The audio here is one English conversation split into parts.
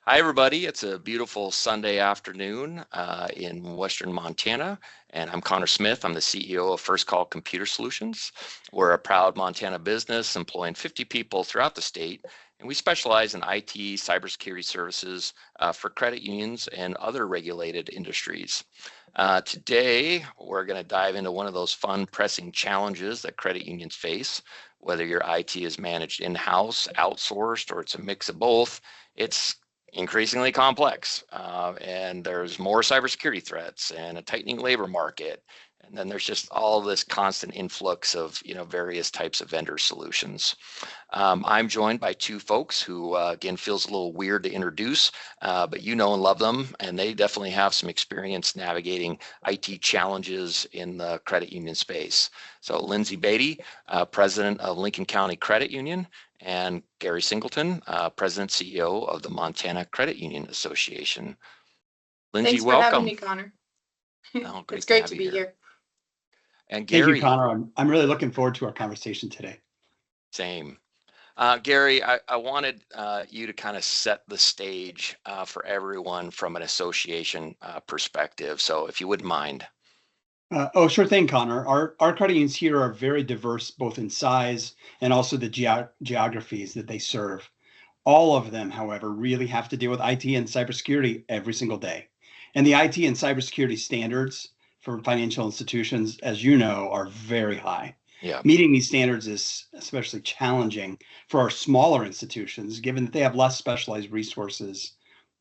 Hi, everybody. It's a beautiful Sunday afternoon in Western Montana, and I'm Conor Smith. I'm the CEO of First Call Computer Solutions. We're a proud Montana business employing 50 people throughout the state, and we specialize in IT, cybersecurity services for credit unions and other regulated industries. Today, we're going to dive into one of those fun, pressing challenges that credit unions face. Whether your IT is managed in-house, outsourced, or it's a mix of both, it's increasingly complex, and there's more cybersecurity threats and a tightening labor market, and then there's just all this constant influx of various types of vendor solutions. I'm joined by two folks who again feels a little weird to introduce, but you know and love them, and they definitely have some experience navigating IT challenges in the credit union space. So Lindsay Beaty, president of Lincoln County Credit Union, and Gerry Singleton, President CEO of the Montana Credit Union Association. Lindsay, Thanks for welcome. having me, Connor. Oh, It's great to be here. And Thank Gerry, you, Conor. I'm really looking forward to our conversation today. same. Gerry, I wanted you to kind of set the stage for everyone from an association perspective. So if you wouldn't mind. Sure thing, Conor. Our credit unions here are very diverse, both in size and also the geographies that they serve. All of them, however, really have to deal with IT and cybersecurity every single day. And the IT and cybersecurity standards for financial institutions, as you know, are very high. Yeah. Meeting these standards is especially challenging for our smaller institutions, given that they have less specialized resources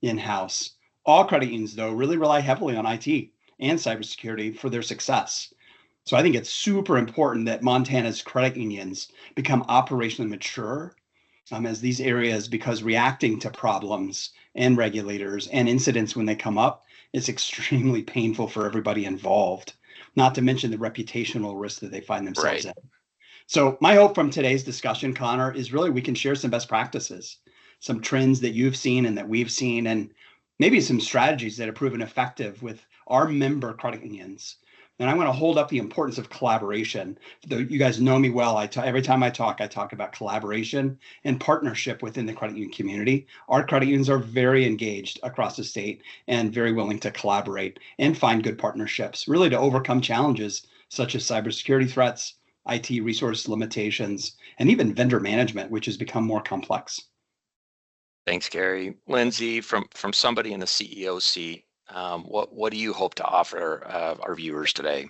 in-house. All credit unions, though, really rely heavily on IT and cybersecurity for their success. So I think it's super important that Montana's credit unions become operationally mature as these areas, because reacting to problems and regulators and incidents when they come up is extremely painful for everybody involved, not to mention the reputational risk that they find themselves in. So my hope from today's discussion, Conor, is really we can share some best practices, some trends that you've seen and that we've seen, and maybe some strategies that have proven effective with our member credit unions. And I want to hold up the importance of collaboration. You guys know me well. Every time I talk about collaboration and partnership within the credit union community. Our credit unions are very engaged across the state and very willing to collaborate and find good partnerships, really to overcome challenges such as cybersecurity threats, IT resource limitations, and even vendor management, which has become more complex. Thanks, Gerry. Lindsay, from somebody in the CEO seat, what do you hope to offer our viewers today?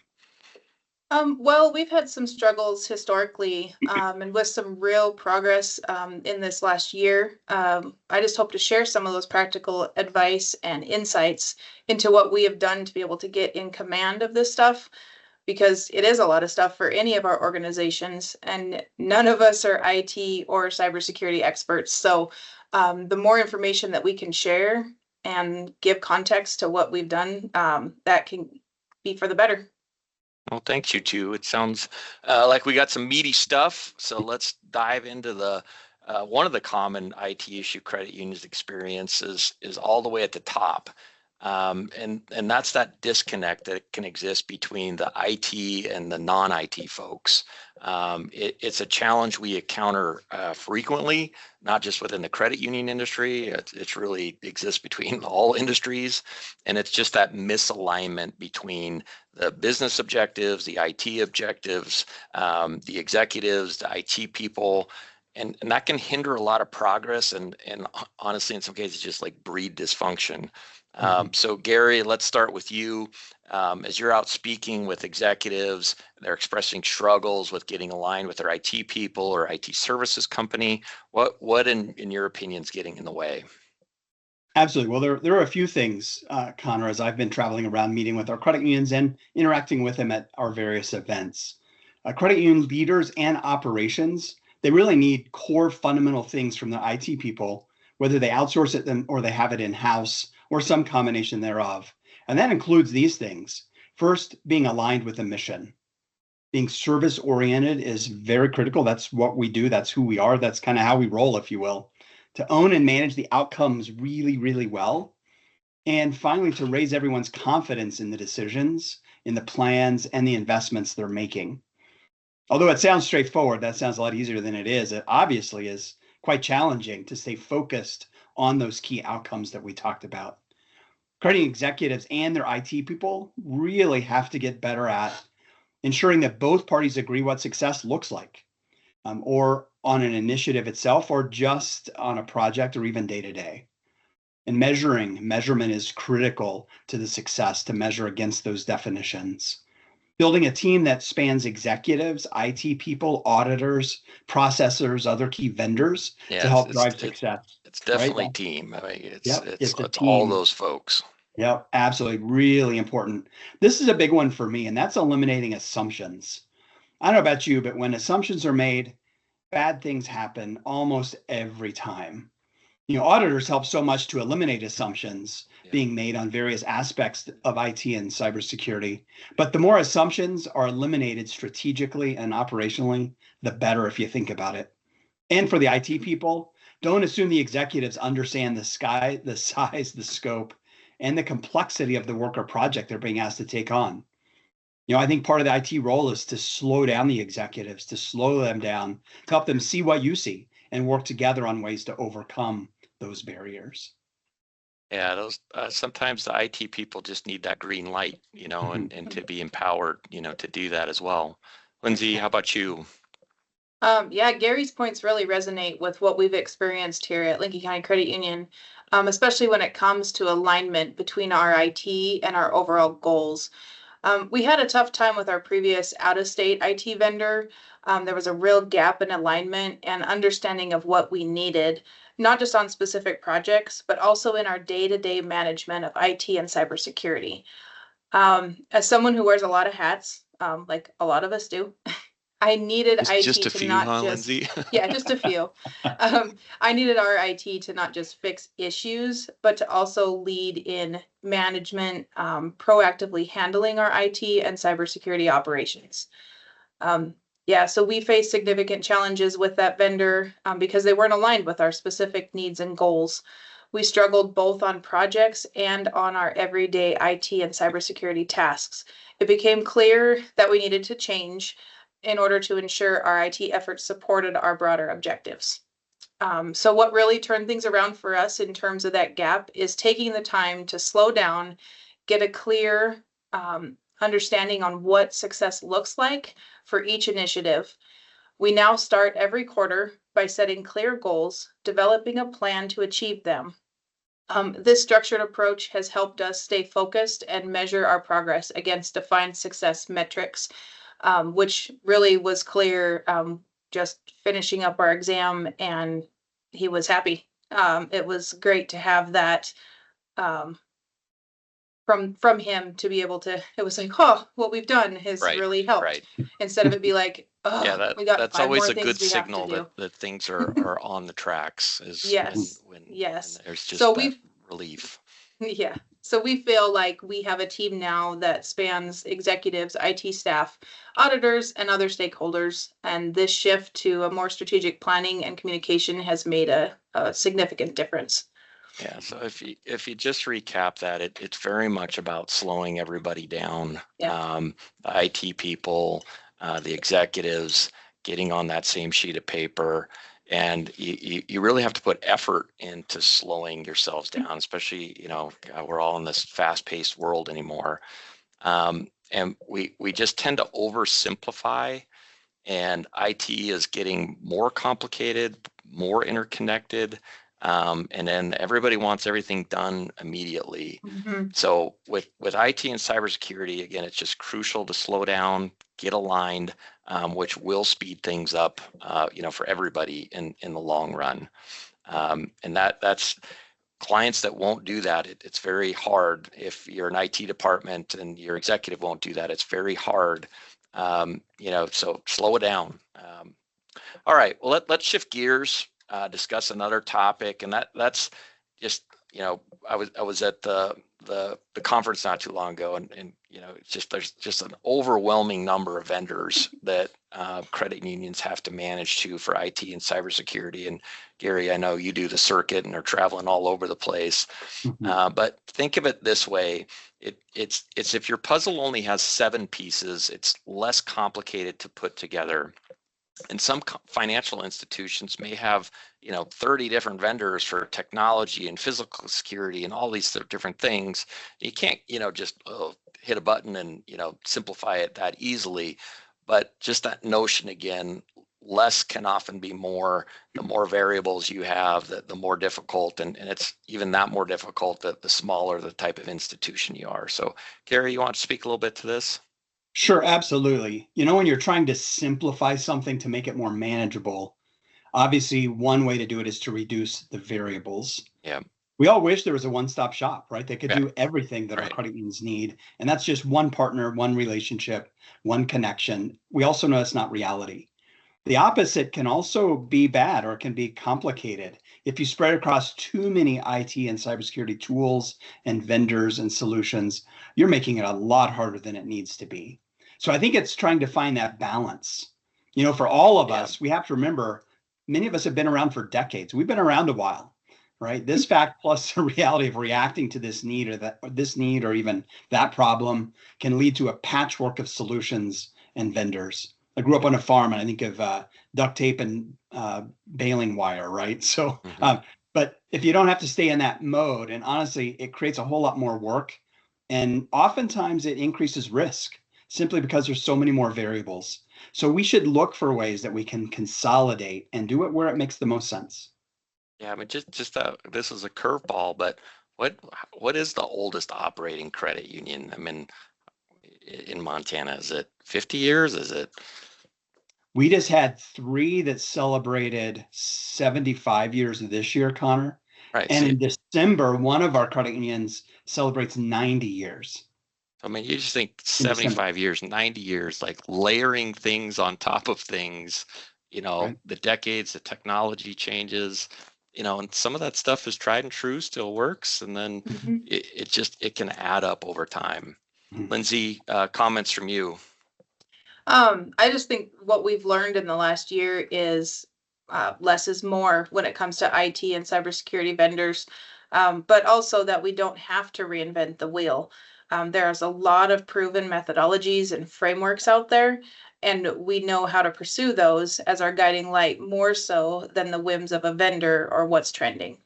Well, we've had some struggles historically, and with some real progress in this last year. I just hope to share some of those practical advice and insights into what we have done to be able to get in command of this stuff, because it is a lot of stuff for any of our organizations, and none of us are IT or cybersecurity experts. So the more information that we can share and give context to what we've done, that can be for the better. Well, thanks, you two. It sounds like we got some meaty stuff. So let's dive into the one of the common IT issue credit unions experiences is all the way at the top. And that's that disconnect that can exist between the IT and the non-IT folks. It's a challenge we encounter frequently, not just within the credit union industry. It really exists between all industries, and it's just that misalignment between the business objectives, the IT objectives, the executives, the IT people. And that can hinder a lot of progress and honestly, in some cases, just like breed dysfunction. So Gerry, let's start with you. As you're out speaking with executives, they're expressing struggles with getting aligned with their IT people or IT services company. What in your opinion is getting in the way? Absolutely. Well, there are a few things, Conor, as I've been traveling around meeting with our credit unions and interacting with them at our various events. Credit union leaders and operations, they really need core fundamental things from the IT people, whether they outsource it them or they have it in-house or some combination thereof. And that includes these things. First, being aligned with the mission. Being service-oriented is very critical. That's what we do. That's who we are. That's kind of how we roll, if you will. To own and manage the outcomes really, really well. And finally, to raise everyone's confidence in the decisions, in the plans, and the investments they're making. Although it sounds straightforward, that sounds a lot easier than it is. It obviously is quite challenging to stay focused on those key outcomes that we talked about. Credit executives and their IT people really have to get better at ensuring that both parties agree what success looks like, or on an initiative itself, or just on a project, or even day to day. And measurement is critical to the success, to measure against those definitions. Building a team that spans executives, IT people, auditors, processors, other key vendors to help drive success. It's definitely right? team. I mean, It's a team. all those folks. Yep, absolutely. Really important. This is a big one for me, and that's eliminating assumptions. I don't know about you, but when assumptions are made, bad things happen almost every time. Auditors help so much to eliminate assumptions being made on various aspects of IT and cybersecurity. But the more assumptions are eliminated strategically and operationally, the better, if you think about it. And for the IT people, don't assume the executives understand the size, the scope, and the complexity of the work or project they're being asked to take on. I think part of the IT role is to slow down the executives, to slow them down, to help them see what you see and work together on ways to overcome those barriers. Yeah, those sometimes the IT people just need that green light, and to be empowered, to do that as well. Lindsay, how about you? Yeah, Gary's points really resonate with what we've experienced here at Lincoln County Credit Union, especially when it comes to alignment between our IT and our overall goals. We had a tough time with our previous out-of-state IT vendor. There was a real gap in alignment and understanding of what we needed, not just on specific projects, but also in our day-to-day management of IT and cybersecurity. As someone who wears a lot of hats, like a lot of us do, I needed IT just a to few, not huh, just, Lindsay? yeah, just a few. I needed our IT to not just fix issues, but to also lead in management, proactively handling our IT and cybersecurity operations. Yeah, so we faced significant challenges with that vendor because they weren't aligned with our specific needs and goals. We struggled both on projects and on our everyday IT and cybersecurity tasks. It became clear that we needed to change in order to ensure our IT efforts supported our broader objectives. So what really turned things around for us in terms of that gap is taking the time to slow down, get a clear understanding on what success looks like for each initiative. We now start every quarter by setting clear goals, developing a plan to achieve them. This structured approach has helped us stay focused and measure our progress against defined success metrics, which really was clear just finishing up our exam, and he was happy. It was great to have that from him to be able to, it was like, oh, what we've done has really helped. Right. Instead of it be like, oh, Yeah, we got that's 5 always more a things good we have to signal do. that things are on the tracks. Is Yes. when Yes. there's just So that relief. Yeah. So we feel like we have a team now that spans executives, IT staff, auditors, and other stakeholders. And this shift to a more strategic planning and communication has made a significant difference. Yeah. So if you just recap that, it's very much about slowing everybody down. Yeah. The IT people, the executives, getting on that same sheet of paper. And you really have to put effort into slowing yourselves down, especially, we're all in this fast-paced world anymore. And we just tend to oversimplify, and IT is getting more complicated, more interconnected, and then everybody wants everything done immediately. Mm-hmm. So with IT and cybersecurity, again, it's just crucial to slow down, get aligned, which will speed things up, for everybody in the long run. And that's clients that won't do that. It's very hard. If you're an IT department and your executive won't do that, it's very hard. So slow it down. All right. Well, let's shift gears. Discuss another topic, and that's just, I was at the conference not too long ago, and it's just, there's just an overwhelming number of vendors that credit unions have to manage to for IT and cybersecurity. And Gerry, I know you do the circuit and are traveling all over the place. Mhm. But think of it this way: it's if your puzzle only has 7 pieces, it's less complicated to put together. And some financial institutions may have, 30 different vendors for technology and physical security and all these different things. You can't, just hit a button and, simplify it that easily. But just that notion again, less can often be more. The more variables you have, the more difficult, and it's even that more difficult the smaller the type of institution you are. So Gerry, you want to speak a little bit to this? Sure, absolutely. When you're trying to simplify something to make it more manageable, obviously one way to do it is to reduce the variables. Yeah. We all wish there was a one-stop shop, right? They could Yeah. do everything that our Right. credit unions need. And that's just one partner, one relationship, one connection. We also know that's not reality. The opposite can also be bad, or it can be complicated. If you spread across too many IT and cybersecurity tools and vendors and solutions, you're making it a lot harder than it needs to be. So I think it's trying to find that balance. For all of us, we have to remember, many of us have been around for decades. We've been around a while, right? This fact plus the reality of reacting to this need or even that problem can lead to a patchwork of solutions and vendors. I grew up on a farm, and I think of duct tape and baling wire, right? So, but if you don't have to stay in that mode, and honestly, it creates a whole lot more work, and oftentimes it increases risk simply because there's so many more variables. So we should look for ways that we can consolidate and do it where it makes the most sense. Yeah, I mean, just this is a curveball, but what is the oldest operating credit union? I mean, in Montana, is it 50 years? Is it? We just had 3 that celebrated 75 years this year, Conor. Right. And in December, one of our credit unions celebrates 90 years. I mean, you just think 75 years, 90 years, like layering things on top of things, Right. the decades, the technology changes, and some of that stuff is tried and true, still works. And then it can add up over time. Lindsay, comments from you. I just think what we've learned in the last year is less is more when it comes to IT and cybersecurity vendors, but also that we don't have to reinvent the wheel. There's a lot of proven methodologies and frameworks out there, and we know how to pursue those as our guiding light more so than the whims of a vendor or what's trending.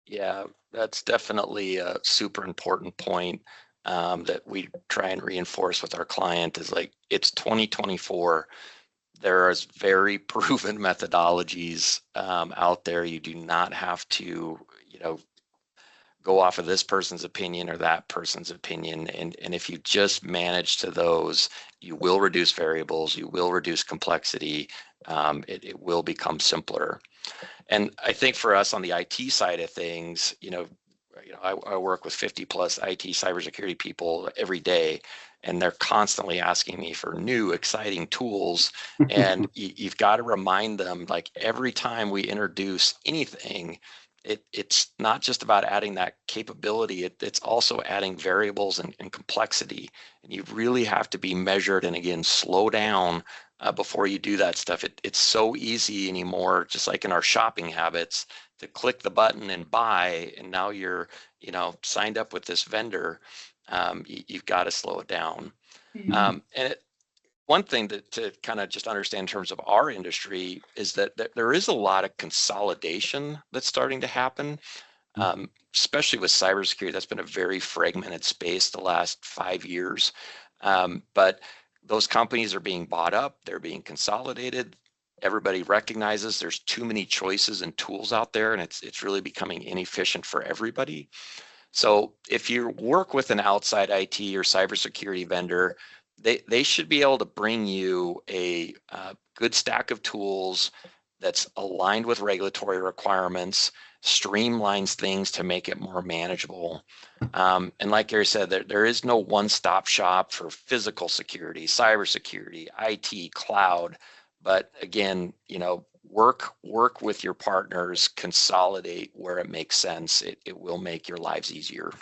Yeah, that's definitely a super important point. That we try and reinforce with our client is like, it's 2024. There is very proven methodologies out there. You do not have to, go off of this person's opinion or that person's opinion. And if you just manage to those, you will reduce variables, you will reduce complexity. It will become simpler. And I think for us on the IT side of things, I work with 50 plus IT cybersecurity people every day, and they're constantly asking me for new, exciting tools. And you've got to remind them, like, every time we introduce anything, it's not just about adding that capability, it's also adding variables and complexity. And you really have to be measured and, again, slow down before you do that stuff. It's so easy anymore, just like in our shopping habits, to click the button and buy, and now you're, signed up with this vendor. You've got to slow it down. And one thing to kind of just understand in terms of our industry is that there is a lot of consolidation that's starting to happen, especially with cybersecurity. That's been a very fragmented space the last 5 years. But those companies are being bought up, they're being consolidated. Everybody recognizes there's too many choices and tools out there, and it's really becoming inefficient for everybody. So if you work with an outside IT or cybersecurity vendor, they should be able to bring you a good stack of tools that's aligned with regulatory requirements, streamlines things to make it more manageable. And like Gerry said, there is no one-stop shop for physical security, cybersecurity, IT, cloud. But again, work with your partners, consolidate where it makes sense. It will make your lives easier.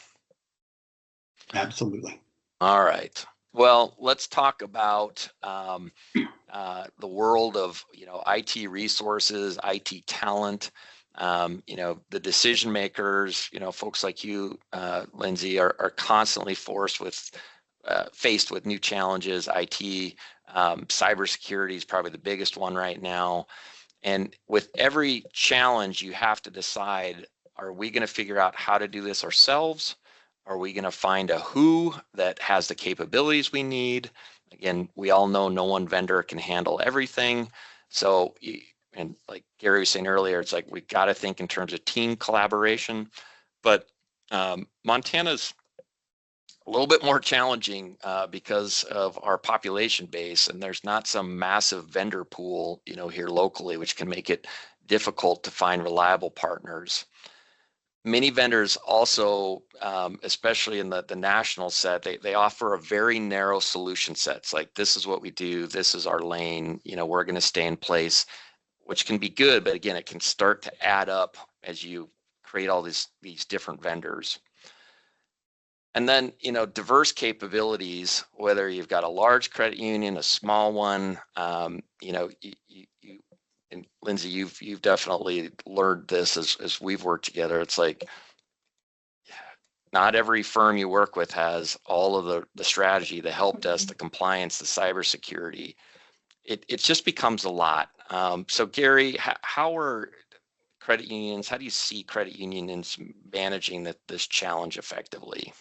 Absolutely. All right. Well, let's talk about the world of IT resources, IT talent. The decision makers, folks like you, Lindsay, are constantly faced with new challenges. IT, cybersecurity is probably the biggest one right now. And with every challenge, you have to decide, are we going to figure out how to do this ourselves? Are we going to find a who that has the capabilities we need? Again, we all know no one vendor can handle everything. So, and like Gerry was saying earlier, it's like we got to think in terms of team collaboration. But Montana's a little bit more challenging because of our population base, and there's not some massive vendor pool, here locally, which can make it difficult to find reliable partners. Many vendors also, especially in the national set, they offer a very narrow solution set. It's like, this is what we do, this is our lane, we're going to stay in place, which can be good, but again, it can start to add up as you create all these different vendors. And then, diverse capabilities, whether you've got a large credit union, a small one, you and Lindsay, you've definitely learned this as we've worked together. It's like, not every firm you work with has all of the strategy, the help desk, the compliance, the cybersecurity. It just becomes a lot. So Gerry, how are credit unions, how do you see credit unions managing this challenge effectively?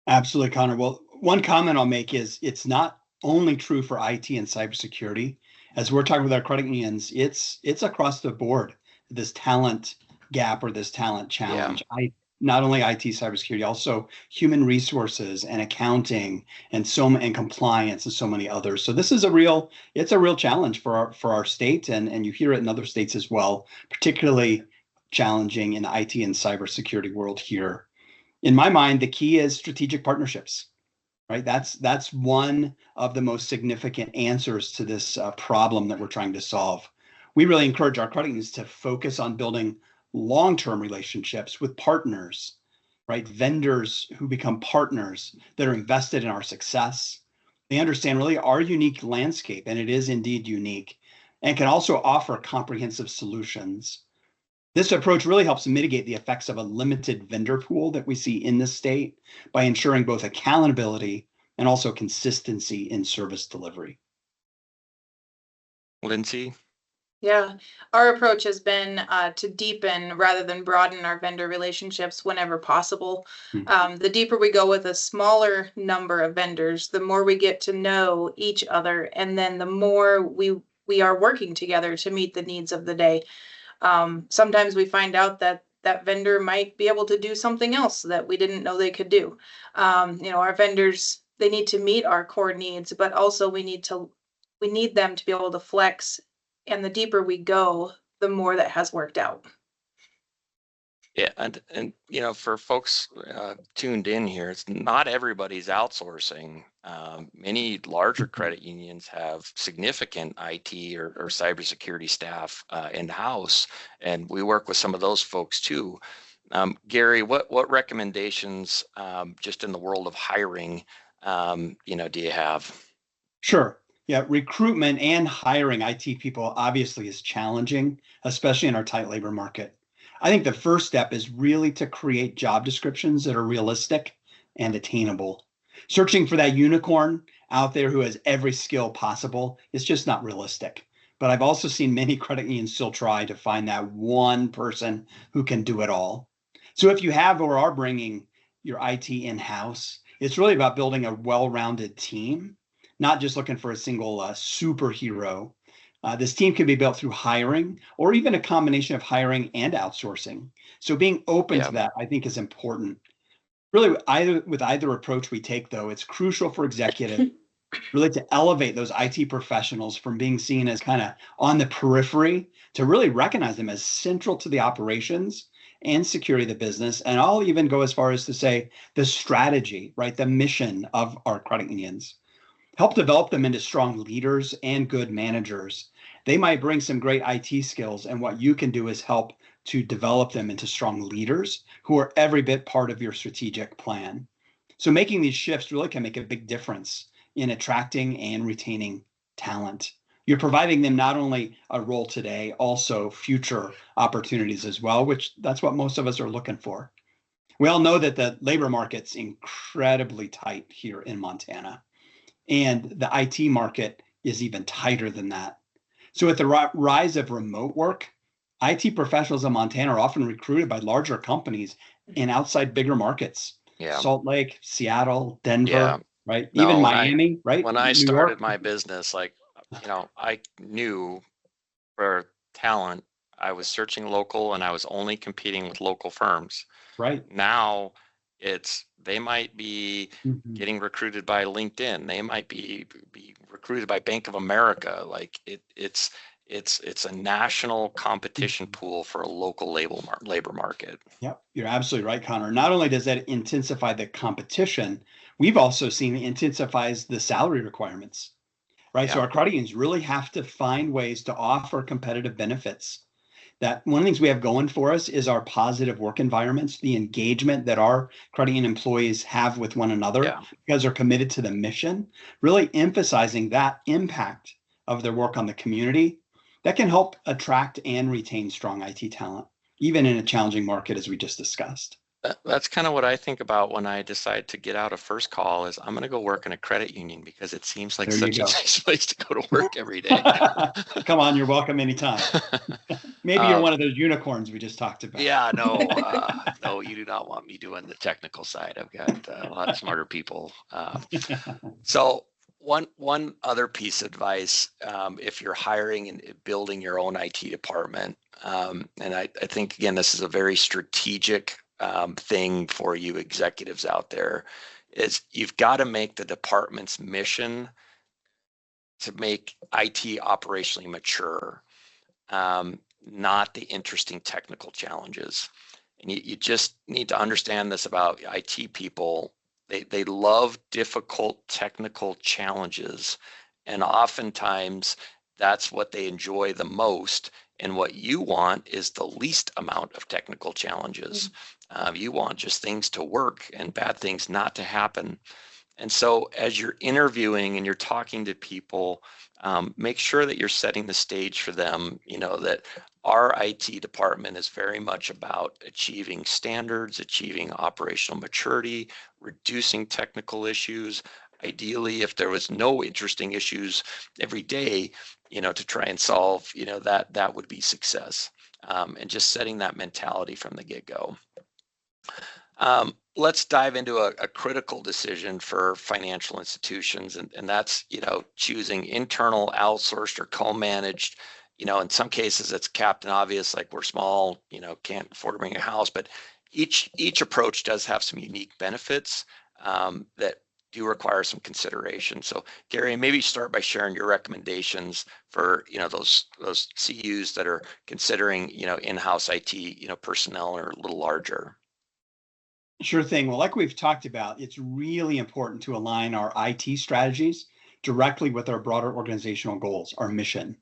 Absolutely, Conor. Well, one comment I'll make is it's not only true for IT and cybersecurity. As we're talking with our credit unions, it's across the board, this talent gap or this talent challenge. Yeah. Not only IT, cybersecurity, also human resources and accounting and compliance and so many others. So this is it's a real challenge for our state, and you hear it in other states as well, particularly challenging in the IT and cybersecurity world here. In my mind, the key is strategic partnerships, right? That's one of the most significant answers to this problem that we're trying to solve. We really encourage our credit unions to focus on building long-term relationships with partners, right? Vendors who become partners that are invested in our success. They understand really our unique landscape, and it is indeed unique, and can also offer comprehensive solutions. This approach really helps mitigate the effects of a limited vendor pool that we see in this state by ensuring both accountability and also consistency in service delivery. Lindsay? Yeah, our approach has been to deepen rather than broaden our vendor relationships whenever possible. The deeper we go with a smaller number of vendors, the more we get to know each other, and then the more we are working together to meet the needs of the day. Sometimes we find out that vendor might be able to do something else that we didn't know they could do. Our vendors, they need to meet our core needs, but also we need them to be able to flex. And the deeper we go, the more that has worked out. Yeah, and for folks tuned in here, it's not everybody's outsourcing. Many larger credit unions have significant IT or cybersecurity staff in-house, and we work with some of those folks too. Gerry, what recommendations just in the world of hiring, do you have? Sure. Yeah, recruitment and hiring IT people obviously is challenging, especially in our tight labor market. I think the first step is really to create job descriptions that are realistic and attainable. Searching for that unicorn out there who has every skill possible is just not realistic. But I've also seen many credit unions still try to find that one person who can do it all. So if you have or are bringing your IT in-house, it's really about building a well-rounded team, not just looking for a single superhero. This team can be built through hiring or even a combination of hiring and outsourcing. So being open to that, I think, is important. Really, with either approach we take, though, it's crucial for executives really to elevate those IT professionals from being seen as kind of on the periphery to really recognize them as central to the operations and security of the business. And I'll even go as far as to say the strategy, right, the mission of our credit unions. Help develop them into strong leaders and good managers. They might bring some great IT skills, and what you can do is help to develop them into strong leaders who are every bit part of your strategic plan. So making these shifts really can make a big difference in attracting and retaining talent. You're providing them not only a role today, also future opportunities as well, which that's what most of us are looking for. We all know that the labor market's incredibly tight here in Montana, and the IT market is even tighter than that. So with the rise of remote work, IT professionals in Montana are often recruited by larger companies in outside bigger markets. Yeah. Salt Lake, Seattle, Denver, Yeah. right? No, Even Miami, right? when I New started York. my business, like, I knew for talent, I was searching local and I was only competing with local firms. Right. Now they might be Mhm. getting recruited by LinkedIn. They might be recruited by Bank of America. Like it's a national competition pool for a local labor market. Yep, you're absolutely right, Conor. Not only does that intensify the competition, we've also seen it intensifies the salary requirements, right? So Yeah. our credit unions really have to find ways to offer competitive benefits. That one of the things we have going for us is our positive work environments, the engagement that our credit union employees have with one another Yeah. because they're committed to the mission, really emphasizing that impact of their work on the community that can help attract and retain strong IT talent, even in a challenging market, as we just discussed. That's kind of what I think about when I decide to get out of First Call is I'm going to go work in a credit union because it seems like There you such a go. nice place to go to work every day. Come on, you're welcome anytime. Maybe you're one of those unicorns we just talked about. Yeah, no, no, you do not want me doing the technical side. I've got a lot of smarter people. So one other piece of advice, if you're hiring and building your own IT department, and I think again this is a very strategic thing for you executives out there, is you've got to make the department's mission to make IT operationally mature, not the interesting technical challenges. And you just need to understand this about IT people. They love difficult technical challenges, and oftentimes that's what they enjoy the most. And what you want is the least amount of technical challenges. You want just things to work and bad things not to happen. And so as you're interviewing and you're talking to people, make sure that you're setting the stage for them, that our IT department is very much about achieving standards, achieving operational maturity, reducing technical issues. Ideally, if there was no interesting issues every day, to try and solve, that would be success. And just setting that mentality from the get-go. Let's dive into a critical decision for financial institutions, and that's choosing internal, outsourced, or co-managed. In some cases it's Captain Obvious, like we're small, can't afford to bring a house, but each approach does have some unique benefits that do require some consideration. So Gerry, maybe start by sharing your recommendations for those CUs that are considering in-house IT personnel or a little larger. Sure thing. Well, like we've talked about, it's really important to align our IT strategies directly with our broader organizational goals, our mission.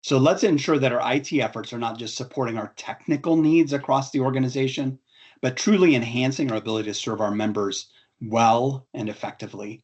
So let's ensure that our IT efforts are not just supporting our technical needs across the organization, but truly enhancing our ability to serve our members well and effectively.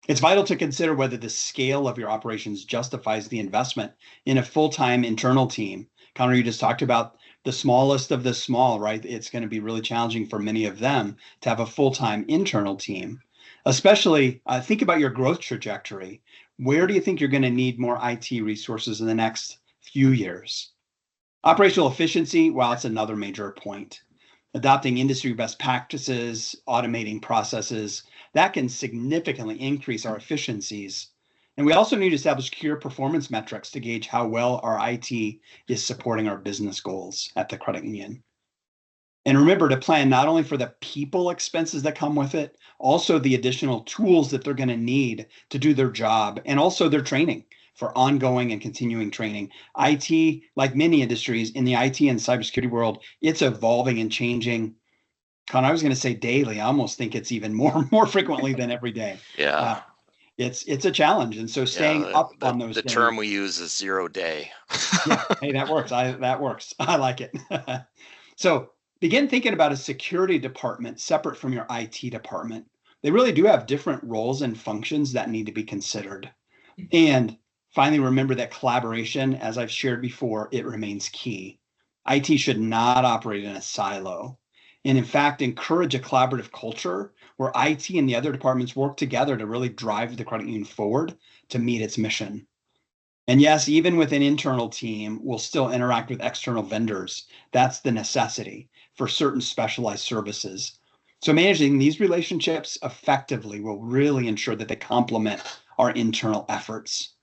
It's vital to consider whether the scale of your operations justifies the investment in a full-time internal team. Conor, you just talked about the smallest of the small, right? It's going to be really challenging for many of them to have a full-time internal team. Especially think about your growth trajectory. Where do you think you're going to need more IT resources in the next few years? Operational efficiency, well, it's another major point. Adopting industry best practices, automating processes, that can significantly increase our efficiencies. And we also need to establish clear performance metrics to gauge how well our IT is supporting our business goals at the credit union. And remember to plan not only for the people expenses that come with it, also the additional tools that they're going to need to do their job, and also their training for ongoing and continuing training. IT, like many industries in the IT and cybersecurity world, it's evolving and changing. Conor, I was going to say daily. I almost think it's even more frequently than every day. Yeah. It's a challenge. And so staying up on those the things. term we use is 0 day. Yeah, hey, that works. That works. I like it. So begin thinking about a security department separate from your IT department. They really do have different roles and functions that need to be considered. And finally, remember that collaboration, as I've shared before, it remains key. IT should not operate in a silo, and in fact, encourage a collaborative culture where IT and the other departments work together to really drive the credit union forward to meet its mission. And yes, even with an internal team, we'll still interact with external vendors. That's the necessity for certain specialized services. So managing these relationships effectively will really ensure that they complement our internal efforts.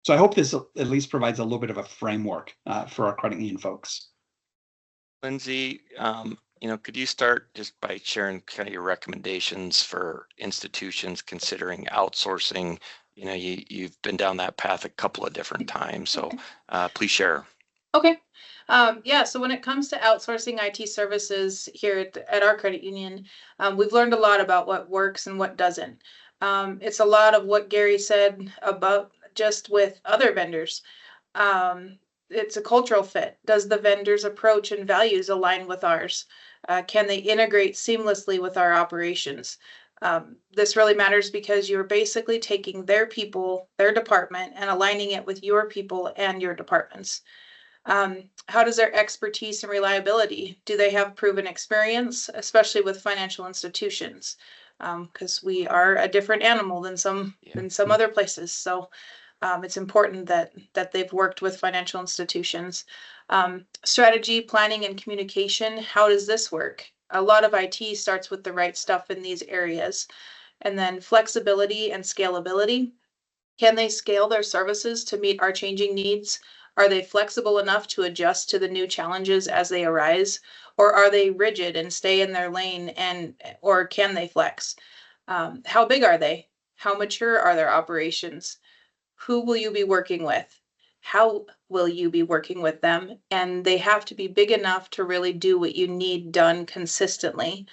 So I hope this at least provides a little bit of a framework for our credit union folks. Lindsay, could you start just by sharing kind of your recommendations for institutions considering outsourcing? You've been down that path a couple of different times, so please share. Okay. Yeah, so when it comes to outsourcing IT services here at our credit union, we've learned a lot about what works and what doesn't. It's a lot of what Gerry said about just with other vendors. It's a cultural fit. Does the vendor's approach and values align with ours? Can they integrate seamlessly with our operations? This really matters because you're basically taking their people, their department, and aligning it with your people and your departments. How does their expertise and reliability? Do they have proven experience, especially with financial institutions? Because we are a different animal than some other places. So it's important that they've worked with financial institutions. Strategy, planning, and communication. How does this work? A lot of IT starts with the right stuff in these areas. And then flexibility and scalability. Can they scale their services to meet our changing needs? Are they flexible enough to adjust to the new challenges as they arise? Or are they rigid and stay in their lane, or can they flex? How big are they? How mature are their operations? Who will you be working with? How will you be working with them? And they have to be big enough to really do what you need done consistently.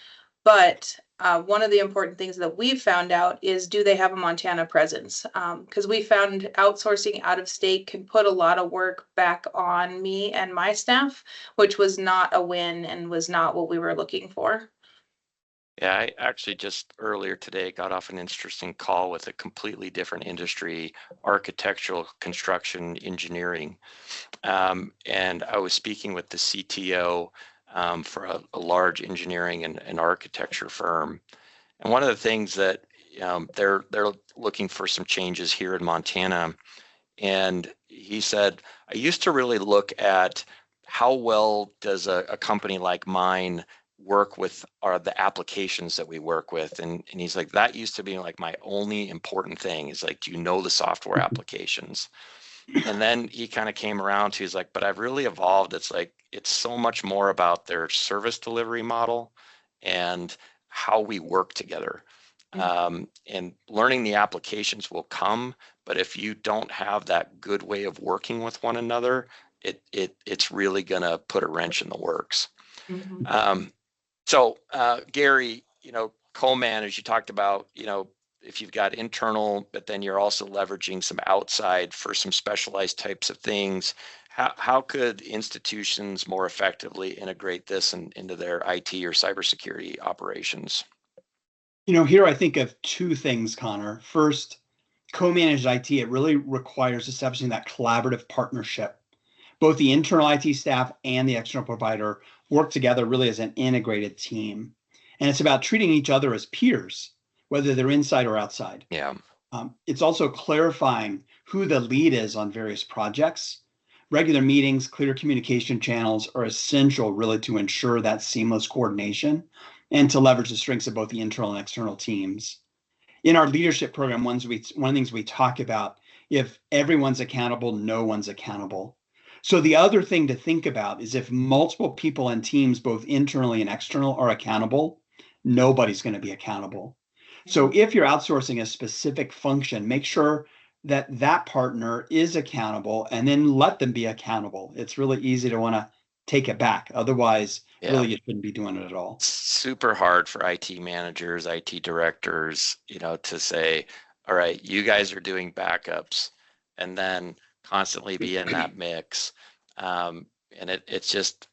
But one of the important things that we've found out is, do they have a Montana presence? Because we found outsourcing out of state can put a lot of work back on me and my staff, which was not a win and was not what we were looking for. Yeah, I actually just earlier today got off an interesting call with a completely different industry, architectural construction engineering. And I was speaking with the CTO for a large engineering and architecture firm. And one of the things that they're looking for some changes here in Montana. And he said, I used to really look at how well does a company like mine work with the applications that we work with, and he's like, that used to be like my only important thing is like, do you know the software applications? And then he kind of came around to, he's like, but I've really evolved. It's like, it's so much more about their service delivery model and how we work together. And learning the applications will come, but if you don't have that good way of working with one another, it's really gonna put a wrench in the works. Mm-hmm. So Gerry, co-man, as you talked about, if you've got internal, but then you're also leveraging some outside for some specialized types of things, how could institutions more effectively integrate this into their IT or cybersecurity operations? Here I think of two things, Conor. First, co-managed IT, it really requires establishing that collaborative partnership. Both the internal IT staff and the external provider work together really as an integrated team. And it's about treating each other as peers, whether they're inside or outside. Yeah. It's also clarifying who the lead is on various projects. Regular meetings, clear communication channels are essential really to ensure that seamless coordination and to leverage the strengths of both the internal and external teams. In our leadership program, one of the things we talk about, if everyone's accountable, no one's accountable. So the other thing to think about is if multiple people and teams, both internally and external, are accountable, nobody's going to be accountable. So if you're outsourcing a specific function, make sure that that partner is accountable and then let them be accountable. It's really easy to want to take it back. Otherwise, really, you shouldn't be doing it at all. Super hard for IT managers, IT directors, to say, all right, you guys are doing backups, and then constantly be in that mix. And it's just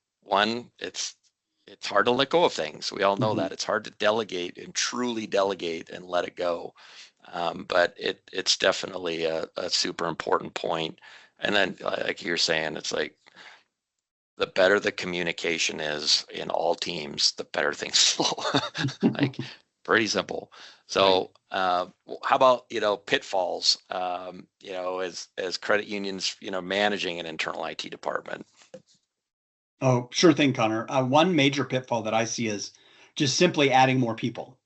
it's hard to let go of things. We all know that it's hard to delegate and truly delegate and let it go. But it's definitely a super important point. And then like you're saying, it's like, the better the communication is in all teams, the better things flow. Like, pretty simple. So how about, pitfalls, as credit unions, managing an internal IT department? Oh, sure thing, Connor. One major pitfall that I see is just simply adding more people,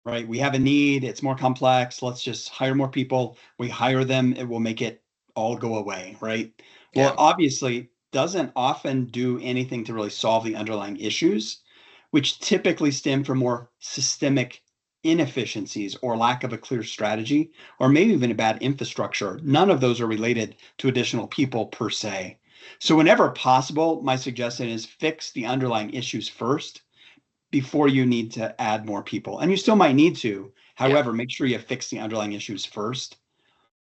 right? We have a need, it's more complex. Let's just hire more people. We hire them, it will make it all go away, right? Well, it Yeah. obviously doesn't often do anything to really solve the underlying issues, which typically stem from more systemic inefficiencies or lack of a clear strategy, or maybe even a bad infrastructure. None of those are related to additional people per se. So whenever possible, my suggestion is fix the underlying issues first before you need to add more people. And you still might need to. Yeah. However, make sure you fix the underlying issues first.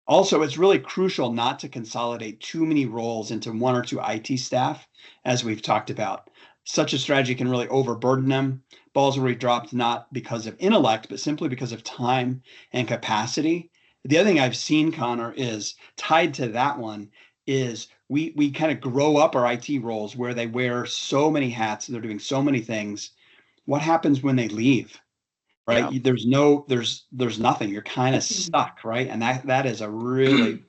Also, it's really crucial not to consolidate too many roles into one or two IT staff, as we've talked about. Such a strategy can really overburden them. Balls will be dropped not because of intellect, but simply because of time and capacity. The other thing I've seen, Connor, is tied to that one is we kind of grow up our IT roles where they wear so many hats, they're doing so many things. What happens when they leave? Yeah. Right? There's nothing. You're kind of stuck, right? And that is a really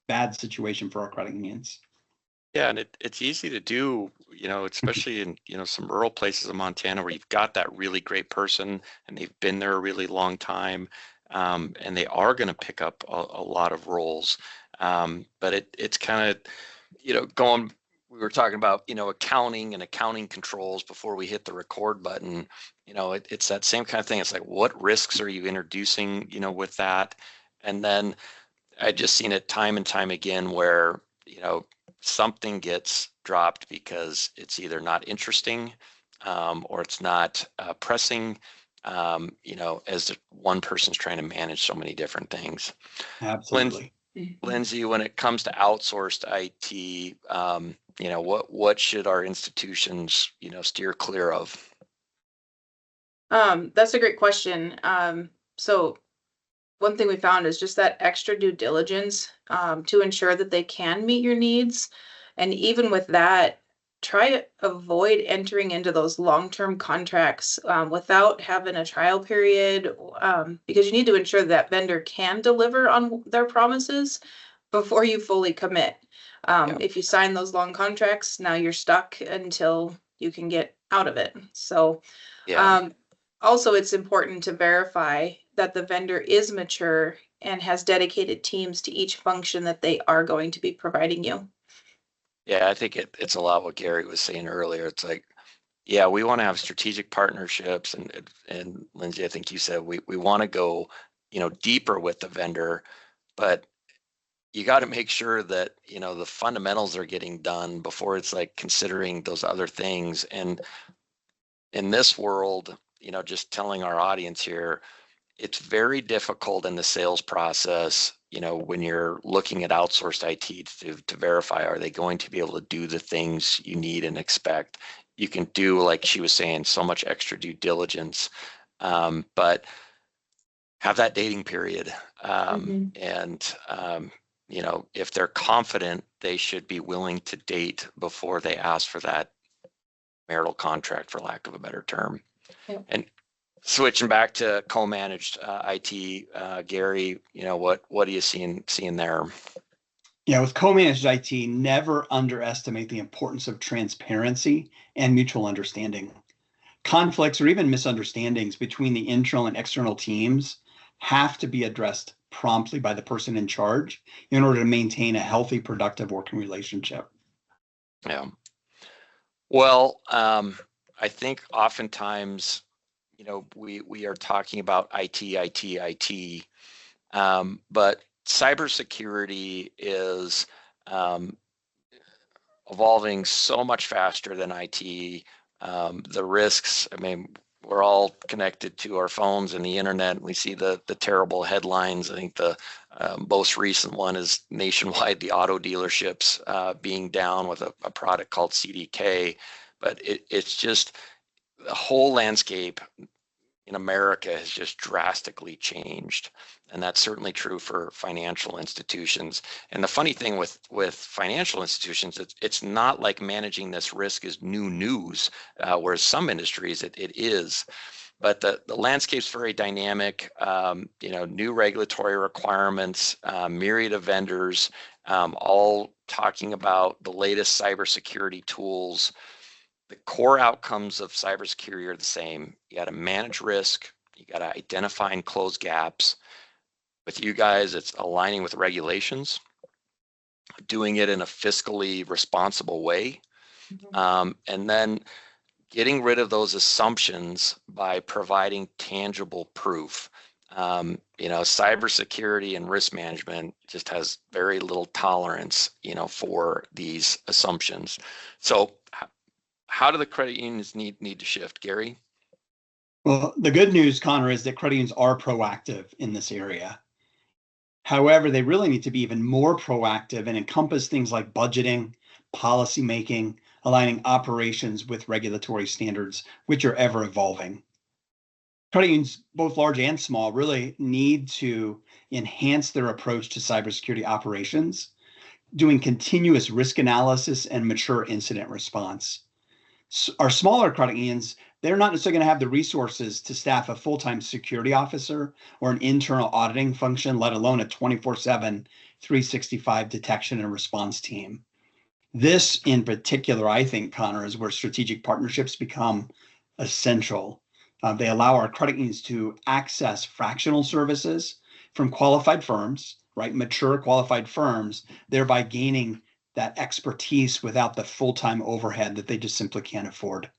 bad situation for our credit unions. Yeah, and it's easy to do, especially in, some rural places in Montana where you've got that really great person and they've been there a really long time, and they are going to pick up a lot of roles. But it's kind of, we were talking about, accounting and accounting controls before we hit the record button. It's that same kind of thing. It's like, what risks are you introducing, with that? And then I just seen it time and time again where, something gets dropped because it's either not interesting, or it's not pressing, as one person's trying to manage so many different things. Absolutely. Lindsay, when it comes to outsourced IT, what should our institutions, steer clear of? That's a great question. So one thing we found is just that extra due diligence to ensure that they can meet your needs. And even with that, try to avoid entering into those long-term contracts without having a trial period, because you need to ensure that vendor can deliver on their promises before you fully commit. If you sign those long contracts, now you're stuck until you can get out of it. So also, it's important to verify that the vendor is mature and has dedicated teams to each function that they are going to be providing you. Yeah, I think it's a lot what Gerry was saying earlier. It's like, yeah, we want to have strategic partnerships, and Lindsay, I think you said we want to go, deeper with the vendor, but you got to make sure that, the fundamentals are getting done before it's like considering those other things. And in this world, just telling our audience here, it's very difficult in the sales process, when you're looking at outsourced IT to verify, are they going to be able to do the things you need and expect? You can do, like she was saying, so much extra due diligence, but have that dating period. And, if they're confident, they should be willing to date before they ask for that marital contract, for lack of a better term. Yep. And switching back to co-managed IT, Gerry, what are you seeing there? Yeah, with co-managed IT, never underestimate the importance of transparency and mutual understanding. Conflicts or even misunderstandings between the internal and external teams have to be addressed promptly by the person in charge in order to maintain a healthy, productive working relationship. Yeah. Well, I think oftentimes, we are talking about IT, but cybersecurity is evolving so much faster than IT. The risks, I mean, we're all connected to our phones and the internet. We see the terrible headlines. I think the most recent one is nationwide, the auto dealerships being down with a product called CDK. But it's just the whole landscape in America has just drastically changed. And that's certainly true for financial institutions. And the funny thing with financial institutions, it's not like managing this risk is new news, whereas some industries it is. but the landscape's very dynamic. New regulatory requirements, myriad of vendors, all talking about the latest cybersecurity tools. The core outcomes of cybersecurity are the same. You got to manage risk. You got to identify and close gaps. With you guys, it's aligning with regulations, doing it in a fiscally responsible way, and then getting rid of those assumptions by providing tangible proof. Cybersecurity and risk management just has very little tolerance, for these assumptions. So how do the credit unions need to shift, Gerry? Well, the good news, Conor, is that credit unions are proactive in this area. However, they really need to be even more proactive and encompass things like budgeting, policy making, aligning operations with regulatory standards, which are ever evolving. Credit unions, both large and small, really need to enhance their approach to cybersecurity operations, doing continuous risk analysis and mature incident response. Our smaller credit unions, they're not necessarily going to have the resources to staff a full-time security officer or an internal auditing function, let alone a 24/7, 365 detection and response team. This in particular, I think, Conor, is where strategic partnerships become essential. They allow our credit unions to access fractional services from qualified firms, right? Mature qualified firms, thereby gaining that expertise without the full-time overhead that they just simply can't afford.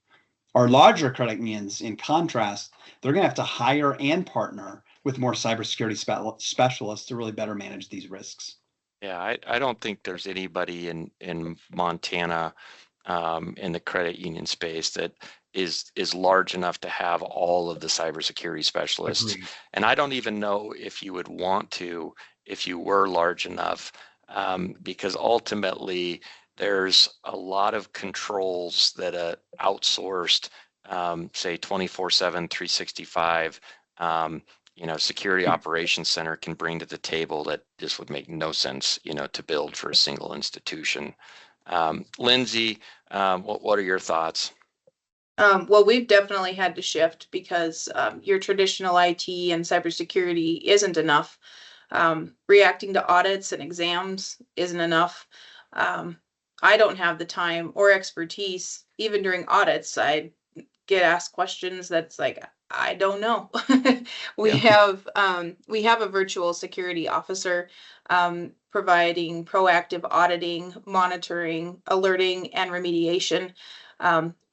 Our larger credit unions, in contrast, they're going to have to hire and partner with more cybersecurity specialists to really better manage these risks. Yeah, I don't think there's anybody in Montana in the credit union space that is large enough to have all of the cybersecurity specialists. Agreed. And I don't even know if you would want to if you were large enough, because ultimately there's a lot of controls that outsourced, say 24/7, 365, security operations center can bring to the table that just would make no sense, to build for a single institution. Lindsay, what are your thoughts? Well, we've definitely had to shift because your traditional IT and cybersecurity isn't enough. Reacting to audits and exams isn't enough. I don't have the time or expertise. Even during audits, I get asked questions that's like, I don't know. We have a virtual security officer providing proactive auditing, monitoring, alerting, and remediation.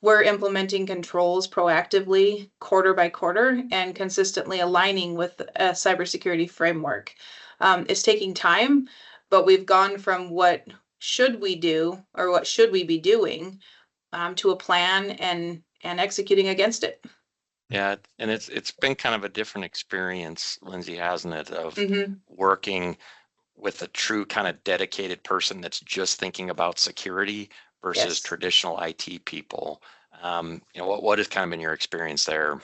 We're implementing controls proactively quarter by quarter and consistently aligning with a cybersecurity framework. It's taking time, but we've gone from what should we do or what should we be doing to a plan and executing against it. Yeah, and it's been kind of a different experience, Lindsay, hasn't it, of Mm-hmm. working with a true kind of dedicated person that's just thinking about security versus Yes. traditional IT people. What has kind of been your experience there?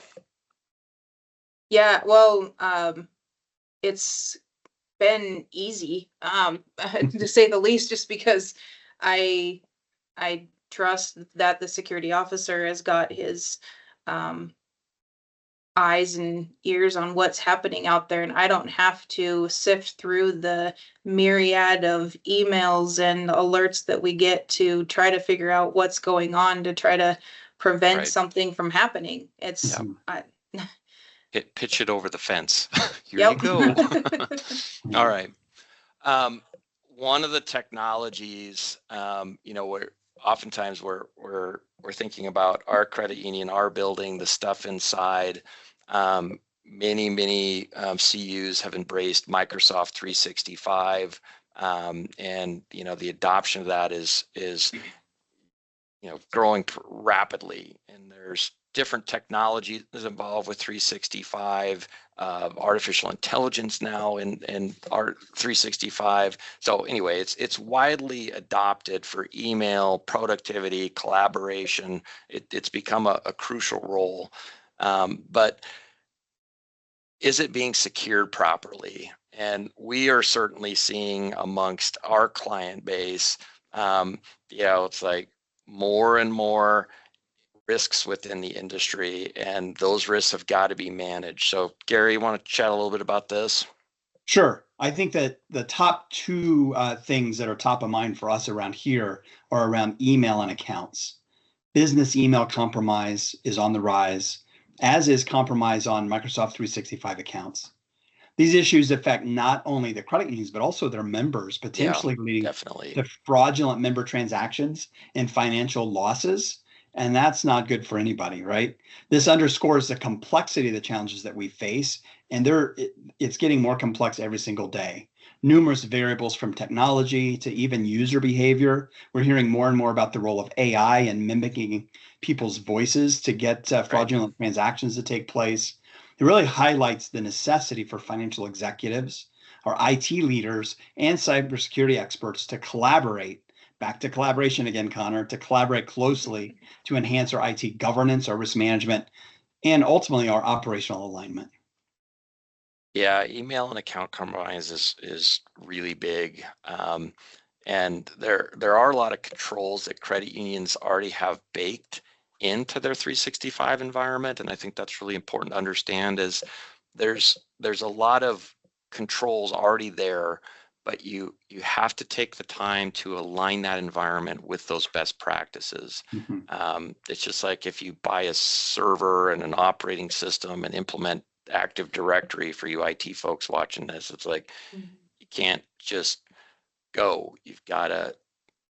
Yeah, well, it's been easy, to say the least, just because I trust that the security officer has got his eyes and ears on what's happening out there, and I don't have to sift through the myriad of emails and alerts that we get to try to figure out what's going on to try to prevent Right. something from happening. It's Pitch it over the fence. Here Yep. you go. All right. One of the technologies, where oftentimes we're thinking about our credit union, our building, the stuff inside. Many CUs have embraced Microsoft 365, and the adoption of that is growing rapidly. And there's different technologies involved with 365, artificial intelligence now in our 365. So anyway, it's widely adopted for email, productivity, collaboration. It's become a crucial role. But is it being secured properly? And we are certainly seeing amongst our client base, it's like more and more risks within the industry, and those risks have got to be managed. So Gerry, you want to chat a little bit about this? Sure. I think that the top two things that are top of mind for us around here are around email and accounts. Business email compromise is on the rise, as is compromise on Microsoft 365 accounts. These issues affect not only the credit unions, but also their members, potentially leading Definitely. to fraudulent member transactions and financial losses. And that's not good for anybody, right? This underscores the complexity of the challenges that we face, and it's getting more complex every single day. Numerous variables from technology to even user behavior. We're hearing more and more about the role of AI and mimicking people's voices to get fraudulent transactions to take place. It really highlights the necessity for financial executives, our IT leaders, and cybersecurity experts to collaborate. Back to collaboration again, Conor, to collaborate closely to enhance our IT governance, our risk management, and ultimately our operational alignment. Yeah, email and account compromise is really big. And there are a lot of controls that credit unions already have baked into their 365 environment. And I think that's really important to understand is there's a lot of controls already there, but you have to take the time to align that environment with those best practices. It's just like if you buy a server and an operating system and implement Active Directory for you IT folks watching this, it's like you can't just go. You've got to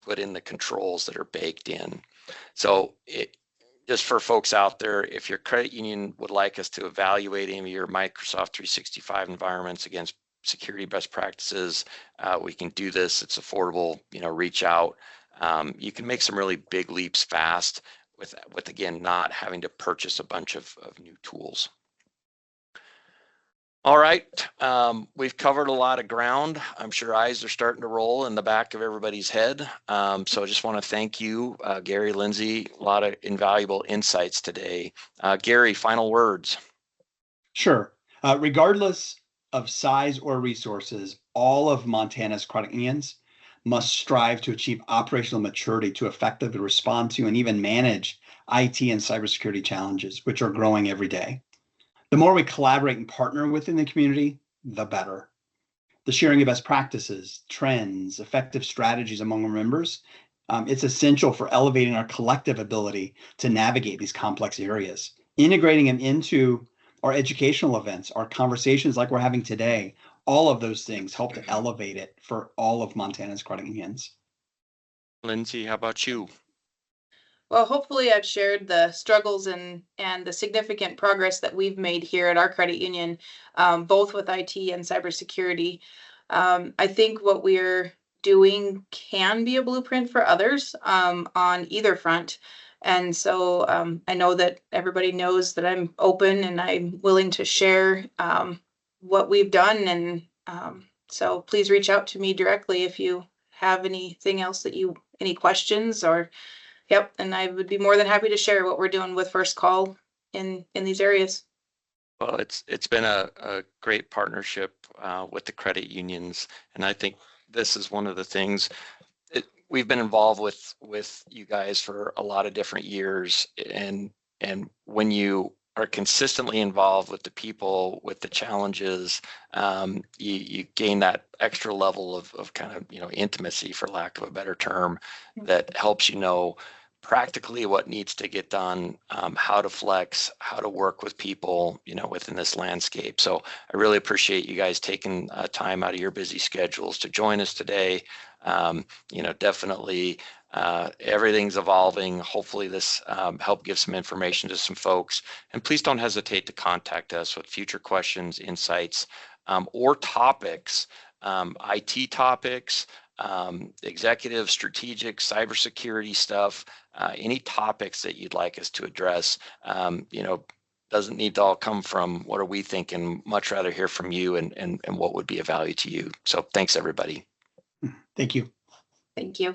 put in the controls that are baked in. So just for folks out there, if your credit union would like us to evaluate any of your Microsoft 365 environments against security best practices, we can do this. It's affordable. Reach out. You can make some really big leaps fast with again, not having to purchase a bunch of new tools. All right, we've covered a lot of ground. I'm sure eyes are starting to roll in the back of everybody's head. So I just want to thank you, Gerry, Lindsay, a lot of invaluable insights today. Gerry, final words. Sure. Regardless of size or resources, all of Montana's credit unions must strive to achieve operational maturity to effectively respond to and even manage IT and cybersecurity challenges, which are growing every day. The more we collaborate and partner within the community, the better. The sharing of best practices, trends, effective strategies among our members, it's essential for elevating our collective ability to navigate these complex areas. Integrating them into our educational events, our conversations like we're having today, all of those things help to elevate it for all of Montana's credit unions. Lindsay, how about you? Well, hopefully I've shared the struggles and the significant progress that we've made here at our credit union, both with IT and cybersecurity. I think what we're doing can be a blueprint for others on either front. And so I know that everybody knows that I'm open and I'm willing to share what we've done. And so please reach out to me directly if you have anything else any questions or. Yep, and I would be more than happy to share what we're doing with First Call in these areas. Well, it's been a great partnership with the credit unions, and I think this is one of the things we've been involved with you guys for a lot of different years, and when you are consistently involved with the people, with the challenges, you gain that extra level of kind of intimacy, for lack of a better term, that helps practically what needs to get done, how to flex, how to work with people, within this landscape. So I really appreciate you guys taking time out of your busy schedules to join us today. Definitely everything's evolving. Hopefully this helped give some information to some folks. And please don't hesitate to contact us with future questions, insights, or topics, IT topics, executive, strategic, cybersecurity stuff, any topics that you'd like us to address. Doesn't need to all come from what are we thinking, much rather hear from you and what would be of value to you. So thanks, everybody. Thank you. Thank you.